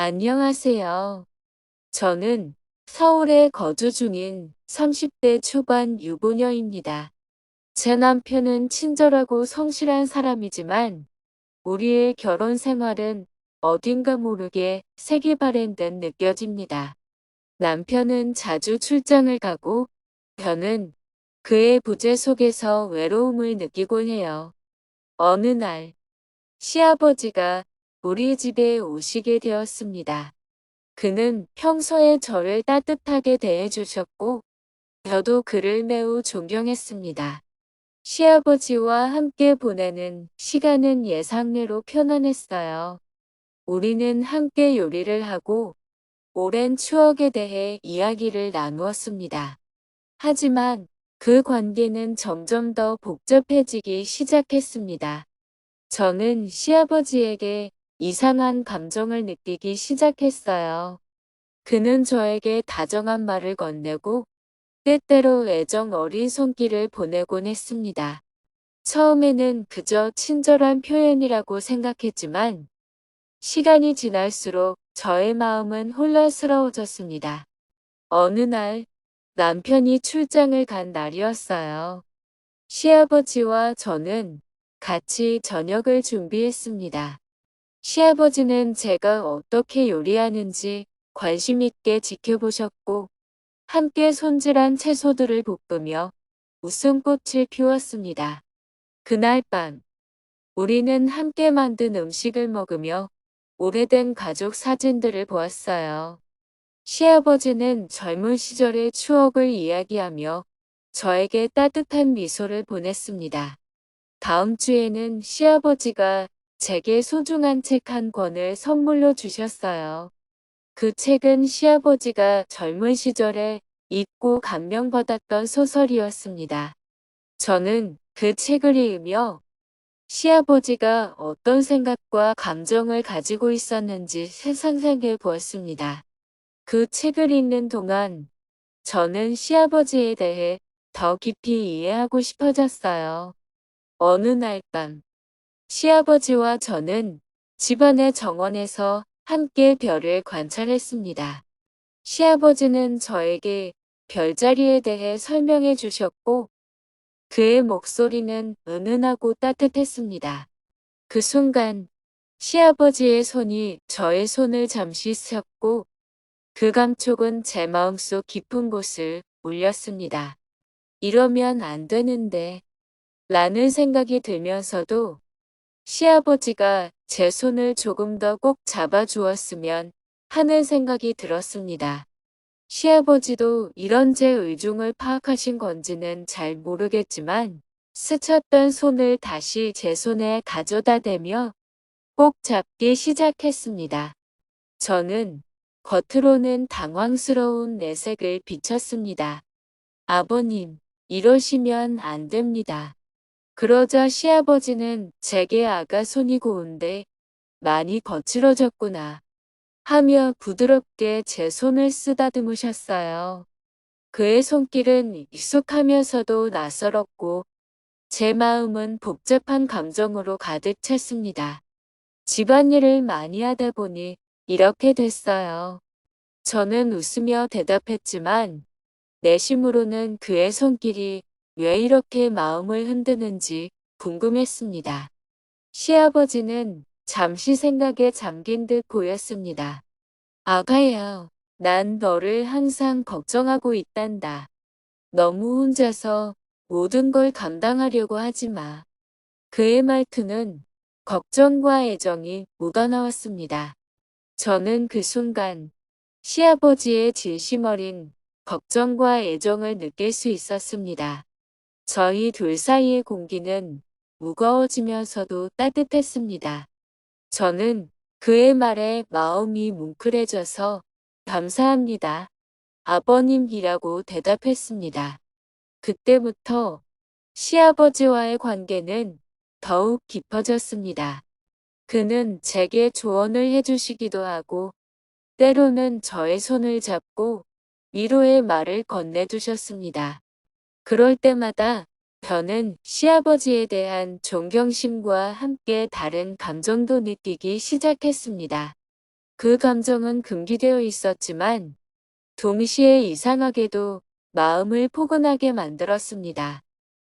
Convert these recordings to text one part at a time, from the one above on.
안녕하세요. 저는 서울에 거주 중인 30대 초반 유부녀입니다. 제 남편은 친절하고 성실한 사람이지만 우리의 결혼 생활은 어딘가 모르게 색이 바랜 듯 느껴집니다. 남편은 자주 출장을 가고 저는 그의 부재 속에서 외로움을 느끼곤 해요. 어느 날 시아버지가 우리 집에 오시게 되었습니다. 그는 평소에 저를 따뜻하게 대해주셨고 저도 그를 매우 존경했습니다. 시아버지와 함께 보내는 시간은 예상외로 편안했어요. 우리는 함께 요리를 하고 오랜 추억에 대해 이야기를 나누었습니다. 하지만 그 관계는 점점 더 복잡해지기 시작했습니다. 저는 시아버지에게 이상한 감정을 느끼기 시작했어요. 그는 저에게 다정한 말을 건네고 때때로 애정 어린 손길을 보내곤 했습니다. 처음에는 그저 친절한 표현이라고 생각했지만 시간이 지날수록 저의 마음은 혼란스러워졌습니다. 어느 날 남편이 출장을 간 날이었어요. 시아버지와 저는 같이 저녁을 준비했습니다. 시아버지는 제가 어떻게 요리하는지 관심 있게 지켜보셨고 함께 손질한 채소들을 볶으며 웃음꽃을 피웠습니다. 그날 밤 우리는 함께 만든 음식을 먹으며 오래된 가족 사진들을 보았어요. 시아버지는 젊은 시절의 추억을 이야기하며 저에게 따뜻한 미소를 보냈습니다. 다음 주에는 시아버지가 제게 소중한 책 한 권을 선물로 주셨어요. 그 책은 시아버지가 젊은 시절에 읽고 감명받았던 소설이었습니다. 저는 그 책을 읽으며 시아버지가 어떤 생각과 감정을 가지고 있었는지 상상해 보았습니다. 그 책을 읽는 동안 저는 시아버지에 대해 더 깊이 이해하고 싶어졌어요. 어느 날 밤 시아버지와 저는 집안의 정원에서 함께 별을 관찰했습니다. 시아버지는 저에게 별자리에 대해 설명해 주셨고 그의 목소리는 은은하고 따뜻했습니다. 그 순간 시아버지의 손이 저의 손을 잠시 스쳤고 그 감촉은 제 마음속 깊은 곳을 울렸습니다. 이러면 안 되는데 라는 생각이 들면서도 시아버지가 제 손을 조금 더 꼭 잡아주었으면 하는 생각이 들었습니다. 시아버지도 이런 제 의중을 파악하신 건지는 잘 모르겠지만 스쳤던 손을 다시 제 손에 가져다 대며 꼭 잡기 시작했습니다. 저는 겉으로는 당황스러운 내색을 비쳤습니다. 아버님, 이러시면 안 됩니다. 그러자 시아버지는 제게 아가 손이 고운데 많이 거칠어졌구나 하며 부드럽게 제 손을 쓰다듬으셨어요. 그의 손길은 익숙하면서도 낯설었고 제 마음은 복잡한 감정으로 가득 찼습니다. 집안일을 많이 하다 보니 이렇게 됐어요. 저는 웃으며 대답했지만 내심으로는 그의 손길이 왜 이렇게 마음을 흔드는지 궁금했습니다. 시아버지는 잠시 생각에 잠긴 듯 보였습니다. 아가야, 난 너를 항상 걱정하고 있단다. 너무 혼자서 모든 걸 감당하려고 하지 마. 그의 말투는 걱정과 애정이 묻어나왔습니다. 저는 그 순간 시아버지의 진심 어린 걱정과 애정을 느낄 수 있었습니다. 저희 둘 사이의 공기는 무거워지면서도 따뜻했습니다. 저는 그의 말에 마음이 뭉클해져서 감사합니다. 아버님이라고 대답했습니다. 그때부터 시아버지와의 관계는 더욱 깊어졌습니다. 그는 제게 조언을 해주시기도 하고 때로는 저의 손을 잡고 위로의 말을 건네주셨습니다. 그럴 때마다 저는 시아버지에 대한 존경심과 함께 다른 감정도 느끼기 시작했습니다. 그 감정은 금기되어 있었지만 동시에 이상하게도 마음을 포근하게 만들었습니다.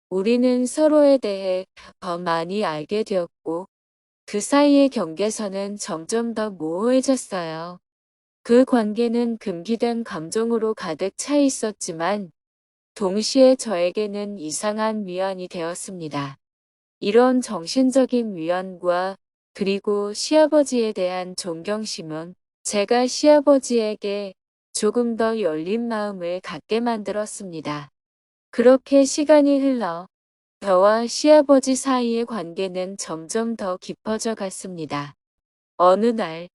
우리는 서로에 대해 더 많이 알게 되었고 그 사이의 경계선은 점점 더 모호해졌어요. 그 관계는 금기된 감정으로 가득 차 있었지만 동시에 저에게는 이상한 위안이 되었습니다. 이런 정신적인 위안과 그리고 시아버지에 대한 존경심은 제가 시아버지에게 조금 더 열린 마음을 갖게 만들었습니다. 그렇게 시간이 흘러 저와 시아버지 사이의 관계는 점점 더 깊어져 갔습니다. 어느 날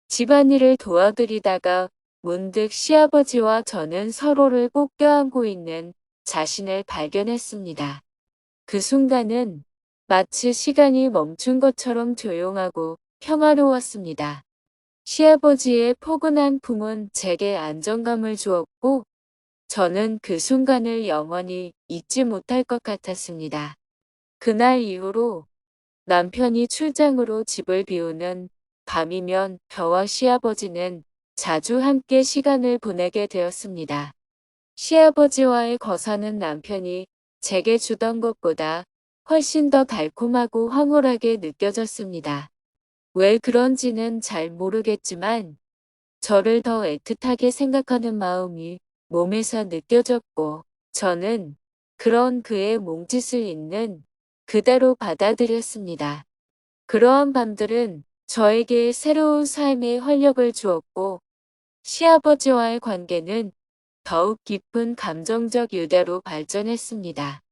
집안일을 도와드리다가 문득 시아버지와 저는 서로를 꼭 껴안고 있는 자신을 발견했습니다. 그 순간은 마치 시간이 멈춘 것처럼 조용하고 평화로웠습니다. 시아버지의 포근한 품은 제게 안정감을 주었고 저는 그 순간을 영원히 잊지 못할 것 같았습니다. 그날 이후로 남편이 출장으로 집을 비우는 밤이면 저와 시아버지는 자주 함께 시간을 보내게 되었습니다. 시아버지와의 거사는 남편이 제게 주던 것보다 훨씬 더 달콤하고 황홀하게 느껴졌습니다. 왜 그런지는 잘 모르겠지만 저를 더 애틋하게 생각하는 마음이 몸에서 느껴졌고 저는 그런 그의 몸짓을 있는 그대로 받아들였습니다. 그러한 밤들은 저에게 새로운 삶의 활력을 주었고 시아버지와의 관계는 더욱 깊은 감정적 유대로 발전했습니다.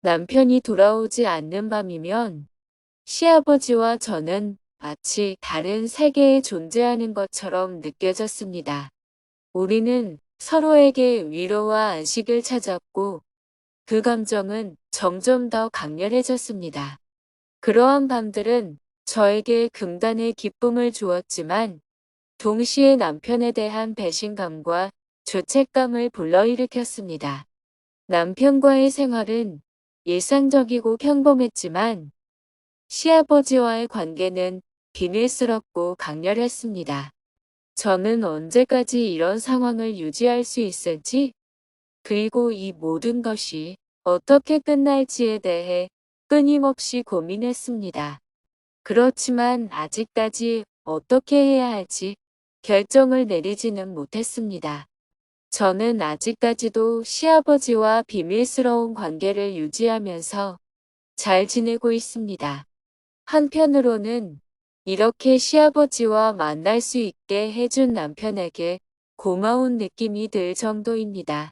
남편이 돌아오지 않는 밤이면 시아버지와 저는 마치 다른 세계에 존재하는 것처럼 느껴졌습니다. 우리는 서로에게 위로와 안식을 찾았고 그 감정은 점점 더 강렬해졌습니다. 그러한 밤들은 저에게 금단의 기쁨을 주었지만 동시에 남편에 대한 배신감과 죄책감을 불러일으켰습니다. 남편과의 생활은 일상적이고 평범했지만 시아버지와의 관계는 비밀스럽고 강렬했습니다. 저는 언제까지 이런 상황을 유지할 수 있을지, 그리고 이 모든 것이 어떻게 끝날지에 대해 끊임없이 고민했습니다. 그렇지만 아직까지 어떻게 해야 할지 결정을 내리지는 못했습니다. 저는 아직까지도 시아버지와 비밀스러운 관계를 유지하면서 잘 지내고 있습니다. 한편으로는 이렇게 시아버지와 만날 수 있게 해준 남편에게 고마운 느낌이 들 정도입니다.